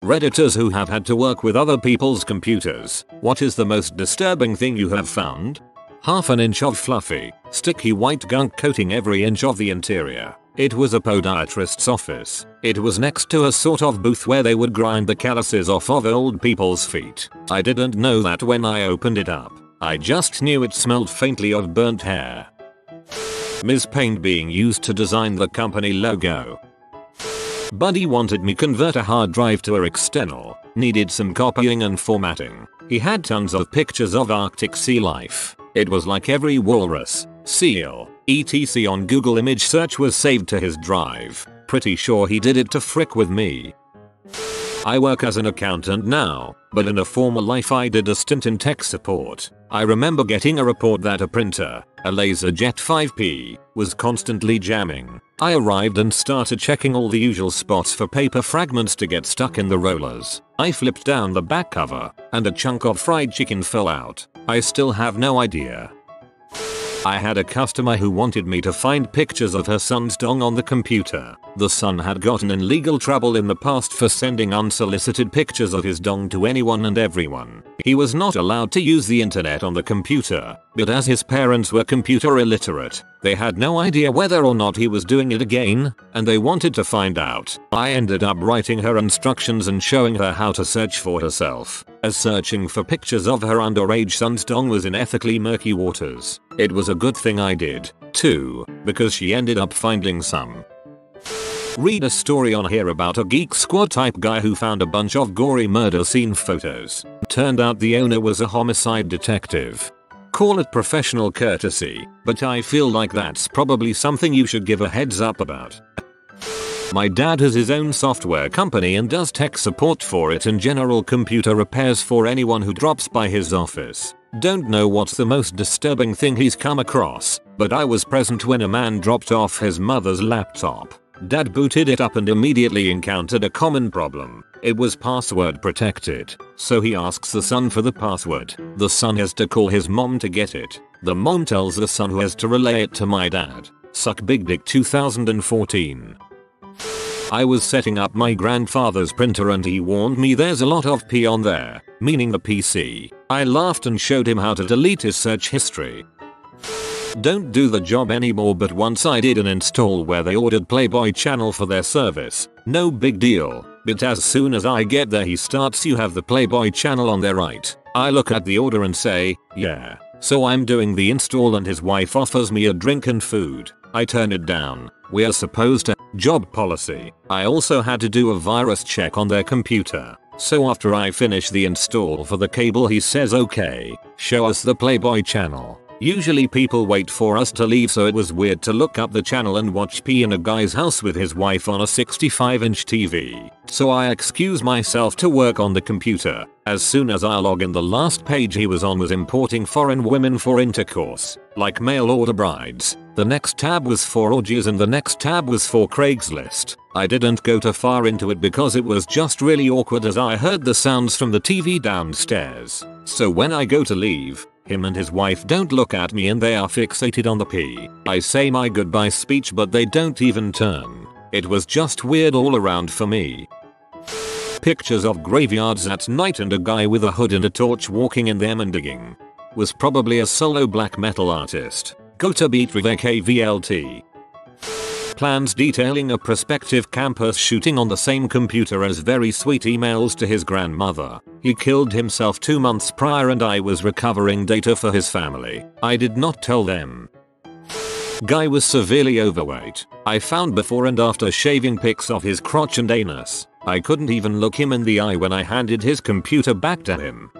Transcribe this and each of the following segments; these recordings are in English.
Redditors who have had to work with other people's computers, what is the most disturbing thing you have found? Half an inch of fluffy, sticky white gunk coating every inch of the interior. It was a podiatrist's office. It was next to a sort of booth where they would grind the calluses off of old people's feet. I didn't know that when I opened it up. I just knew it smelled faintly of burnt hair. Ms. Paint being used to design the company logo. Buddy wanted me convert a hard drive to a external. Needed some copying and formatting. He had tons of pictures of Arctic sea life. It was like every walrus, seal, etc. on Google image search was saved to his drive. Pretty sure he did it to frick with me. I work as an accountant now, but in a former life I did a stint in tech support. I remember getting a report that a printer, a LaserJet 5P, was constantly jamming. I arrived and started checking all the usual spots for paper fragments to get stuck in the rollers. I flipped down the back cover, and a chunk of fried chicken fell out. I still have no idea. I had a customer who wanted me to find pictures of her son's dong on the computer. The son had gotten in legal trouble in the past for sending unsolicited pictures of his dong to anyone and everyone. He was not allowed to use the internet on the computer, but as his parents were computer illiterate, they had no idea whether or not he was doing it again, and they wanted to find out. I ended up writing her instructions and showing her how to search for herself, as searching for pictures of her underage son's dong was in ethically murky waters. It was a good thing I did, too, because she ended up finding some. Read a story on here about a Geek Squad type guy who found a bunch of gory murder scene photos. Turned out the owner was a homicide detective. Call it professional courtesy, but I feel like that's probably something you should give a heads up about. My dad has his own software company and does tech support for it and general computer repairs for anyone who drops by his office. Don't know what's the most disturbing thing he's come across, but I was present when a man dropped off his mother's laptop. Dad booted it up and immediately encountered a common problem. It was password protected, so he asks the son for the password. The son has to call his mom to get it. The mom tells the son who has to relay it to my dad. Suck big dick 2014. I was setting up my grandfather's printer and he warned me there's a lot of P on there, meaning the PC. I laughed and showed him how to delete his search history. Don't do the job anymore, but once I did an install where they ordered Playboy channel for their service. No big deal, but as soon as I get there he starts, you have the Playboy channel on there, right? I look at the order and say, yeah. So I'm doing the install and his wife offers me a drink and food. I turn it down. We're supposed to. Job policy. I also had to do a virus check on their computer. So after I finish the install for the cable he says, okay, show us the Playboy channel. Usually people wait for us to leave, so it was weird to look up the channel and watch P in a guy's house with his wife on a 65-inch TV. So I excuse myself to work on the computer. As soon as I log in, the last page he was on was importing foreign women for intercourse, like mail order brides. The next tab was for orgies and the next tab was for Craigslist. I didn't go too far into it because it was just really awkward as I heard the sounds from the TV downstairs. So when I go to leave, him and his wife don't look at me and they are fixated on the P. I say my goodbye speech but they don't even turn. It was just weird all around for me. Pictures of graveyards at night and a guy with a hood and a torch walking in them and digging. Was probably a solo black metal artist. Go to beat Vivek AVLT. Plans detailing a prospective campus shooting on the same computer as very sweet emails to his grandmother. He killed himself 2 months prior and I was recovering data for his family. I did not tell them. Guy was severely overweight. I found before and after shaving pics of his crotch and anus. I couldn't even look him in the eye when I handed his computer back to him.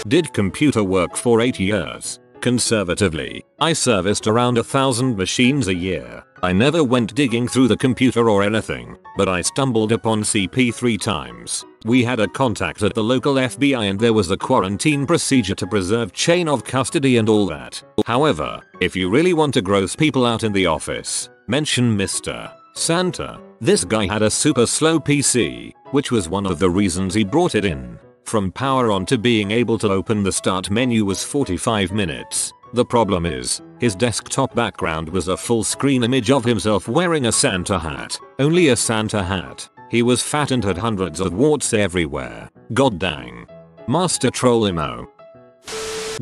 Did computer work for 8 years. Conservatively, I serviced around 1,000 machines a year. I never went digging through the computer or anything, but I stumbled upon CP 3 times. We had a contact at the local FBI and there was a quarantine procedure to preserve chain of custody and all that. However, if you really want to gross people out in the office, mention Mr. Santa. This guy had a super slow PC, which was one of the reasons he brought it in. From power on to being able to open the start menu was 45 minutes. The problem is, his desktop background was a full screen image of himself wearing a Santa hat. Only a Santa hat. He was fat and had hundreds of warts everywhere. God dang. Master troll emo.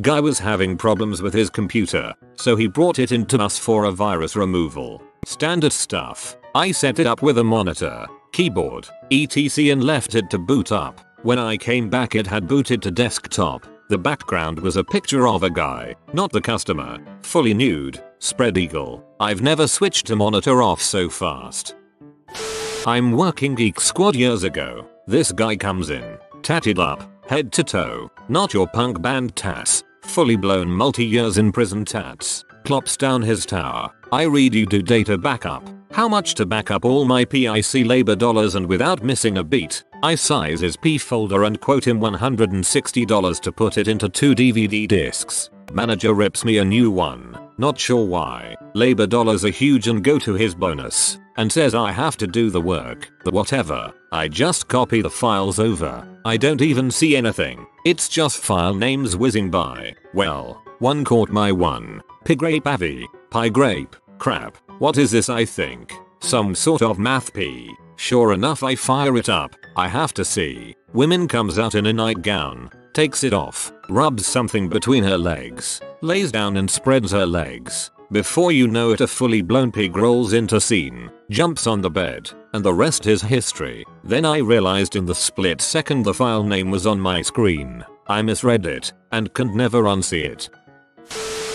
Guy was having problems with his computer, so he brought it into us for a virus removal. Standard stuff. I set it up with a monitor, keyboard, etc and left it to boot up. When I came back it had booted to desktop. The background was a picture of a guy, not the customer, fully nude, spread eagle. I've never switched to monitor off so fast. I'm working Geek Squad years ago. This guy comes in, tatted up, head to toe, not your punk band tats, fully blown multi-years in prison tats, plops down his tower. I read you do data backup. How much to back up all my PIC labor dollars and without missing a beat? I size his P folder and quote him $160 to put it into 2 DVD discs. Manager rips me a new one. Not sure why. Labor dollars are huge and go to his bonus. And says I have to do the work. Whatever. I just copy the files over. I don't even see anything. It's just file names whizzing by. Well, one caught my one. Pigrape Avi. Pie grape. Crap. What is this I think? Some sort of math P. Sure enough I fire it up. I have to see. Woman comes out in a nightgown. Takes it off. Rubs something between her legs. Lays down and spreads her legs. Before you know it a fully blown pig rolls into scene. Jumps on the bed. And the rest is history. Then I realized in the split second the file name was on my screen. I misread it. And could never unsee it.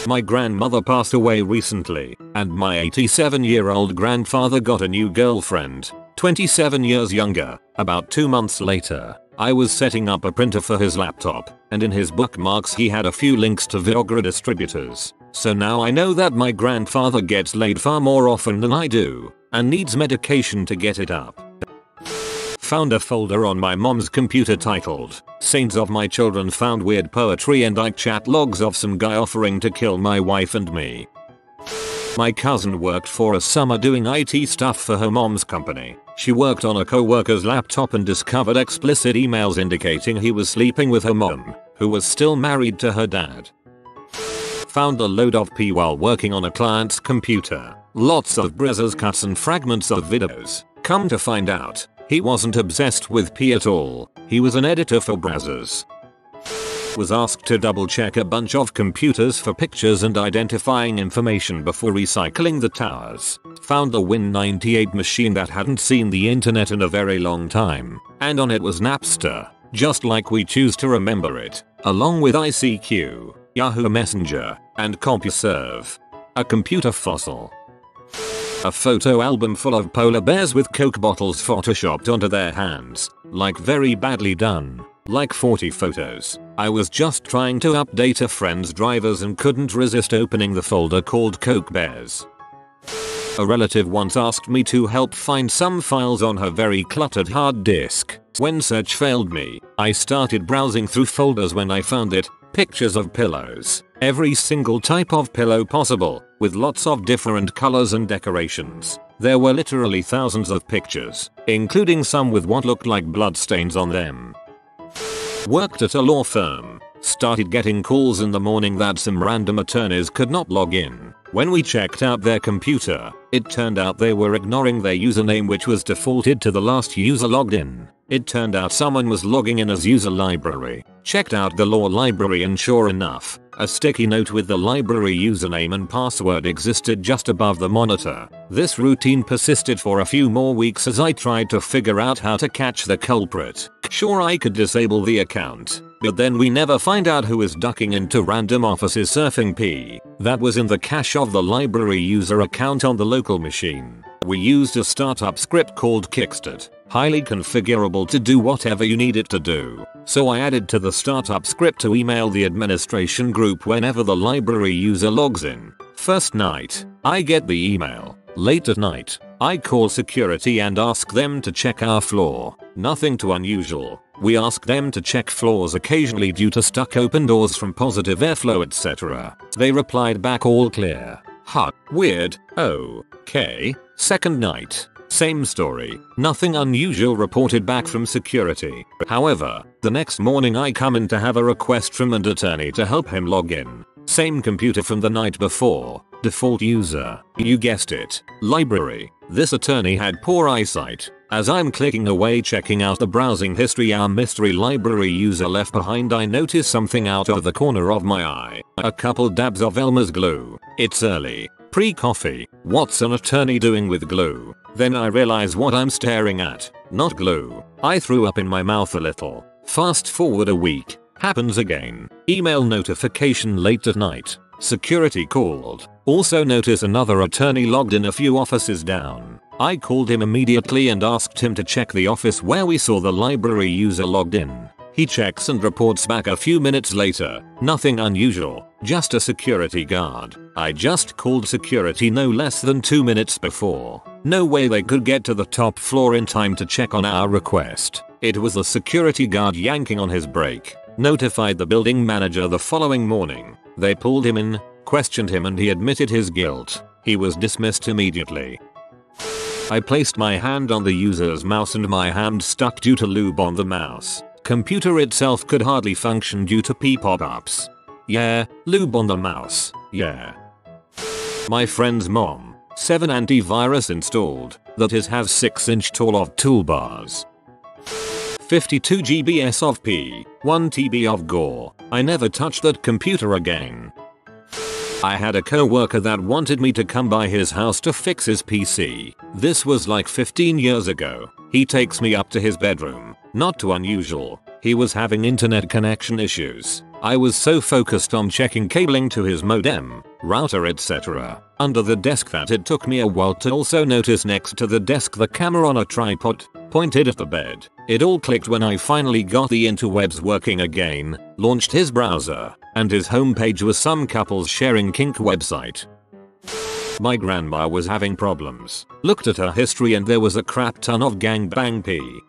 My grandmother passed away recently, and my 87-year-old grandfather got a new girlfriend, 27 years younger. About 2 months later, I was setting up a printer for his laptop, and in his bookmarks he had a few links to Viagra distributors. So now I know that my grandfather gets laid far more often than I do, and needs medication to get it up. Found a folder on my mom's computer titled Saints of My Children, found weird poetry and chat logs of some guy offering to kill my wife and me. My cousin worked for a summer doing IT stuff for her mom's company. She worked on a co-worker's laptop and discovered explicit emails indicating he was sleeping with her mom, who was still married to her dad. Found a load of P while working on a client's computer. Lots of browsers cuts and fragments of videos. Come to find out, he wasn't obsessed with P at all. He was an editor for browsers. Was asked to double check a bunch of computers for pictures and identifying information before recycling the towers. Found the Win98 machine that hadn't seen the internet in a very long time, and on it was Napster, just like we choose to remember it, along with ICQ, Yahoo Messenger, and CompuServe. A computer fossil. A photo album full of polar bears with Coke bottles photoshopped onto their hands, like very badly done. Like 40 photos. I was just trying to update a friend's drivers and couldn't resist opening the folder called Coke Bears. A relative once asked me to help find some files on her very cluttered hard disk. When search failed me, I started browsing through folders. When I found it, pictures of pillows. Every single type of pillow possible, with lots of different colors and decorations. There were literally thousands of pictures, including some with what looked like bloodstains on them. Worked at a law firm. Started getting calls in the morning that some random attorneys could not log in. When we checked out their computer, it turned out they were ignoring their username, which was defaulted to the last user logged in. It turned out someone was logging in as user library. Checked out the law library and sure enough, a sticky note with the library username and password existed just above the monitor. This routine persisted for a few more weeks as I tried to figure out how to catch the culprit. Sure, I could disable the account, but then we never find out who is ducking into random offices surfing P that was in the cache of the library user account on the local machine. We used a startup script called Kickstart, highly configurable to do whatever you need it to do. So I added to the startup script to email the administration group whenever the library user logs in. First night, I get the email. Late at night, I call security and ask them to check our floor. Nothing too unusual. We ask them to check floors occasionally due to stuck open doors from positive airflow, etc. They replied back all clear. Huh, weird. Okay. Second night, same story. Nothing unusual reported back from security. However, the next morning I come in to have a request from an attorney to help him log in. Same computer from the night before. Default user. You guessed it. Library. This attorney had poor eyesight. As I'm clicking away checking out the browsing history our mystery library user left behind, I notice something out of the corner of my eye. A couple dabs of Elmer's glue. It's early. Pre-coffee. What's an attorney doing with glue? Then I realize what I'm staring at. Not glue. I threw up in my mouth a little. Fast forward a week. Happens again. Email notification late at night. Security called. Also notice another attorney logged in a few offices down. I called him immediately and asked him to check the office where we saw the library user logged in. He checks and reports back a few minutes later. Nothing unusual, just a security guard. I just called security no less than 2 minutes before. No way they could get to the top floor in time to check on our request. It was the security guard yanking on his brake. Notified the building manager the following morning. They pulled him in, questioned him, and he admitted his guilt. He was dismissed immediately. I placed my hand on the user's mouse and my hand stuck due to lube on the mouse. Computer itself could hardly function due to pee pop-ups. Yeah, lube on the mouse. Yeah. My friend's mom. 7 antivirus installed. That is has 6-inch tall of toolbars. 52 GBs of pee. 1 TB of gore. I never touched that computer again. I had a coworker that wanted me to come by his house to fix his PC. This was like 15 years ago. He takes me up to his bedroom. Not too unusual. He was having internet connection issues. I was so focused on checking cabling to his modem, router, etc. under the desk that it took me a while to also notice next to the desk the camera on a tripod, pointed at the bed. It all clicked when I finally got the interwebs working again, launched his browser, and his homepage was some couples sharing kink website. My grandma was having problems. Looked at her history and there was a crap ton of gangbang pee.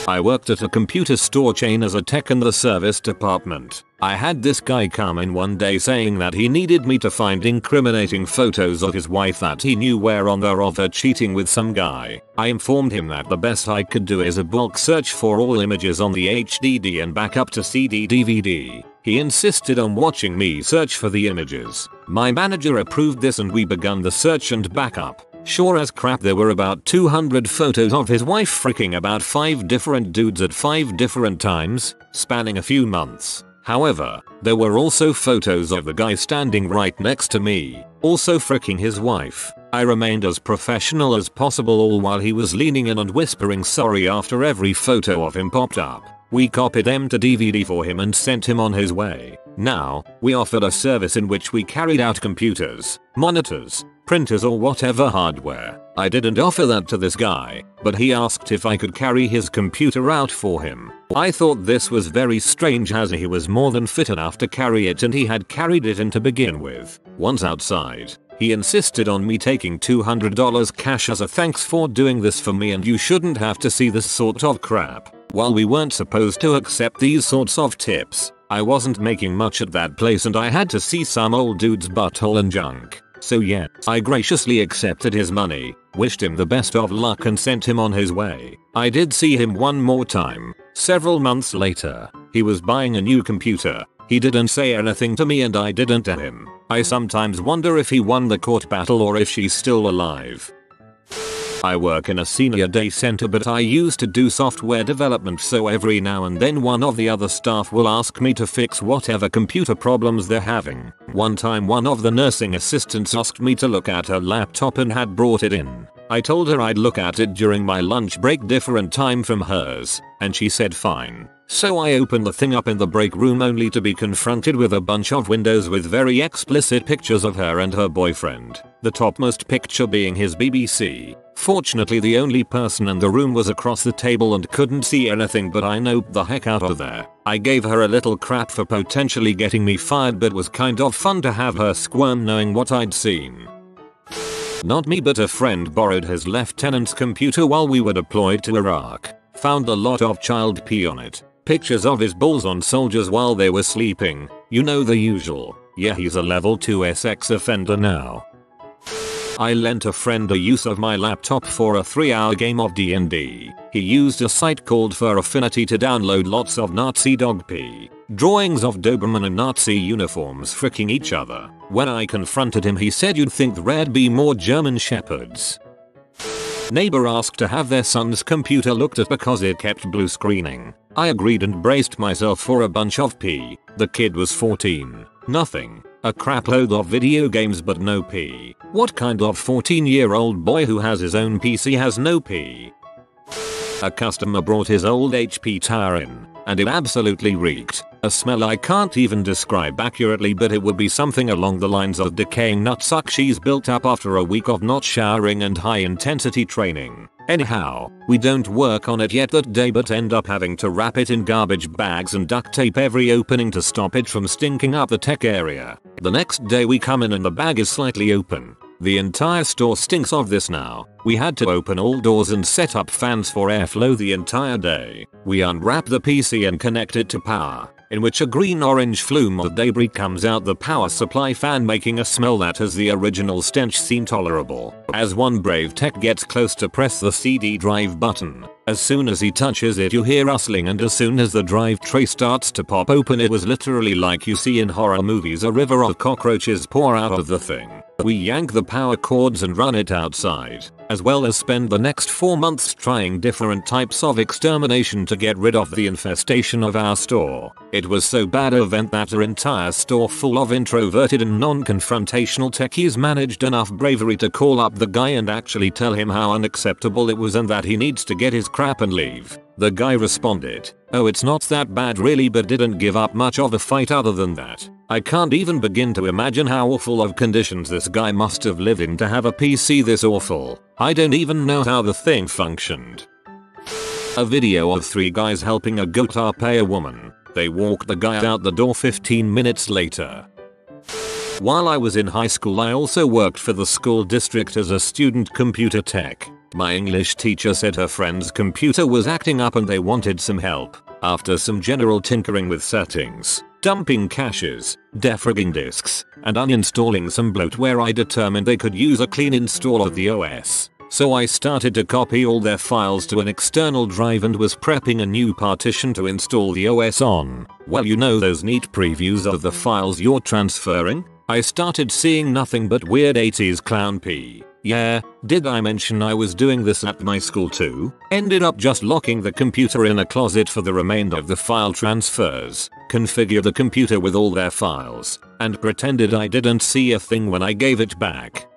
I worked at a computer store chain as a tech in the service department. I had this guy come in one day saying that he needed me to find incriminating photos of his wife that he knew were on there of her cheating with some guy. I informed him that the best I could do is a bulk search for all images on the HDD and back up to CD DVD. He insisted on watching me search for the images. My manager approved this and we begun the search and backup. Sure as crap there were about 200 photos of his wife fricking about 5 different dudes at 5 different times, spanning a few months. However, there were also photos of the guy standing right next to me, also fricking his wife. I remained as professional as possible all while he was leaning in and whispering sorry after every photo of him popped up. We copied them to DVD for him and sent him on his way. Now, we offered a service in which we carried out computers, monitors, printers or whatever hardware. I didn't offer that to this guy, but he asked if I could carry his computer out for him. I thought this was very strange as he was more than fit enough to carry it and he had carried it in to begin with. Once outside, he insisted on me taking $200 cash as a thanks for doing this for me and you shouldn't have to see this sort of crap. While we weren't supposed to accept these sorts of tips, I wasn't making much at that place and I had to see some old dude's butthole and junk. So yeah, I graciously accepted his money, wished him the best of luck and sent him on his way. I did see him one more time, several months later. He was buying a new computer. He didn't say anything to me and I didn't to him. I sometimes wonder if he won the court battle or if she's still alive. I work in a senior day center but I used to do software development, so every now and then one of the other staff will ask me to fix whatever computer problems they're having. One time one of the nursing assistants asked me to look at her laptop and had brought it in. I told her I'd look at it during my lunch break, different time from hers, and she said fine. So I opened the thing up in the break room only to be confronted with a bunch of windows with very explicit pictures of her and her boyfriend, the topmost picture being his BBC. Fortunately the only person in the room was across the table and couldn't see anything, but I noped the heck out of there. I gave her a little crap for potentially getting me fired, but was kind of fun to have her squirm knowing what I'd seen. Not me, but a friend borrowed his lieutenant's computer while we were deployed to Iraq. Found a lot of child pee on it. Pictures of his balls on soldiers while they were sleeping. You know the usual. Yeah, he's a level 2 sex offender now. I lent a friend a use of my laptop for a 3-hour game of D&D. He used a site called Fur Affinity to download lots of Nazi dog pee. Drawings of Doberman and Nazi uniforms fricking each other. When I confronted him he said you'd think there'd be more German shepherds. Neighbor asked to have their son's computer looked at because it kept blue screening. I agreed and braced myself for a bunch of pee. The kid was 14. Nothing. A crap load of video games but no pee. What kind of 14-year-old boy who has his own PC has no pee? A customer brought his old HP tower in, and it absolutely reeked. A smell I can't even describe accurately, but it would be something along the lines of decaying nutsack cheese built up after a week of not showering and high intensity training. Anyhow, we don't work on it yet that day but end up having to wrap it in garbage bags and duct tape every opening to stop it from stinking up the tech area. The next day we come in and the bag is slightly open. The entire store stinks of this now. We had to open all doors and set up fans for airflow the entire day. We unwrap the PC and connect it to power, in which a green-orange flume of debris comes out the power supply fan, making a smell that as the original stench seemed tolerable. As one brave tech gets close to press the CD drive button, as soon as he touches it you hear rustling, and as soon as the drive tray starts to pop open it was literally like you see in horror movies, a river of cockroaches pour out of the thing. We yank the power cords and run it outside, as well as spend the next 4 months trying different types of extermination to get rid of the infestation of our store. It was so bad event that our entire store full of introverted and non-confrontational techies managed enough bravery to call up the guy and actually tell him how unacceptable it was and that he needs to get his crap and leave. The guy responded, "Oh, it's not that bad really," but didn't give up much of a fight other than that. I can't even begin to imagine how awful of conditions this guy must have lived in to have a PC this awful. I don't even know how the thing functioned. A video of 3 guys helping a guitar player woman. They walked the guy out the door 15 minutes later. While I was in high school I also worked for the school district as a student computer tech. My English teacher said her friend's computer was acting up and they wanted some help. After some general tinkering with settings, dumping caches, defragging disks, and uninstalling some bloatware, I determined they could use a clean install of the OS. So I started to copy all their files to an external drive and was prepping a new partition to install the OS on. Well, you know those neat previews of the files you're transferring? I started seeing nothing but weird 80s clown pee. Yeah, did I mention I was doing this at my school too? Ended up just locking the computer in a closet for the remainder of the file transfers, configured the computer with all their files, and pretended I didn't see a thing when I gave it back.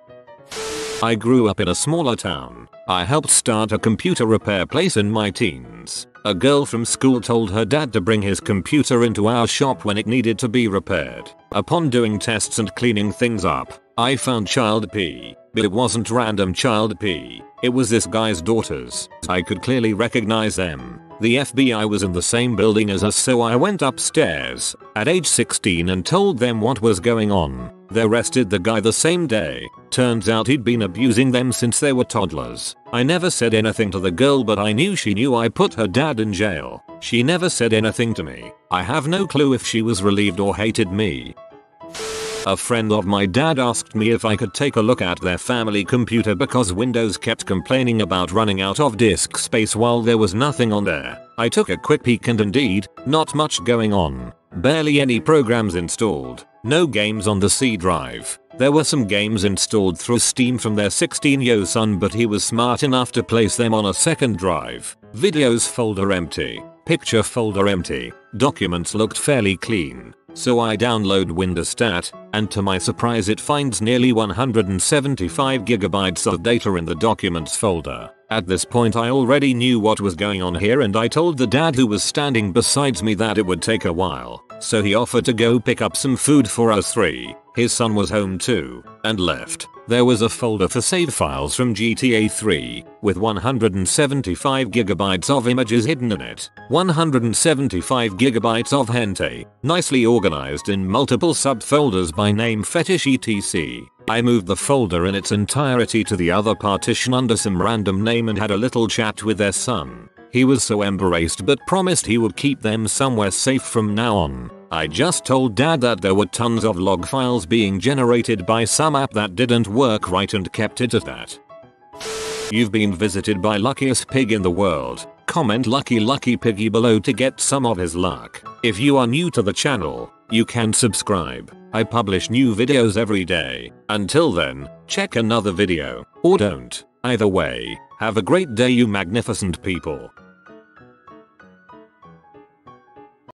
I grew up in a smaller town. I helped start a computer repair place in my teens. A girl from school told her dad to bring his computer into our shop when it needed to be repaired. Upon doing tests and cleaning things up, I found child pee. But it wasn't random child pee. It was this guy's daughters. I could clearly recognize them. The FBI was in the same building as us, so I went upstairs at age 16 and told them what was going on. They arrested the guy the same day. Turns out he'd been abusing them since they were toddlers. I never said anything to the girl, but I knew she knew I put her dad in jail. She never said anything to me. I have no clue if she was relieved or hated me. A friend of my dad asked me if I could take a look at their family computer because Windows kept complaining about running out of disk space while there was nothing on there. I took a quick peek and indeed, not much going on. Barely any programs installed. No games on the C drive. There were some games installed through Steam from their 16-year-old son, but he was smart enough to place them on a second drive. Videos folder empty. Picture folder empty. Documents looked fairly clean. So I download Windowstat, and to my surprise it finds nearly 175 gigabytes of data in the documents folder. At this point I already knew what was going on here, and I told the dad who was standing beside me that it would take a while. So he offered to go pick up some food for us 3. His son was home too, and left. There was a folder for save files from GTA 3, with 175 gigabytes of images hidden in it. 175 gigabytes of hentai, nicely organized in multiple subfolders by name, fetish, etc. I moved the folder in its entirety to the other partition under some random name and had a little chat with their son. He was so embarrassed but promised he would keep them somewhere safe from now on. I just told dad that there were tons of log files being generated by some app that didn't work right and kept it at that. You've been visited by luckiest pig in the world. Comment lucky piggy below to get some of his luck. If you are new to the channel, you can subscribe. I publish new videos every day. Until then, check another video, or don't. Either way, Have a great day, you magnificent people.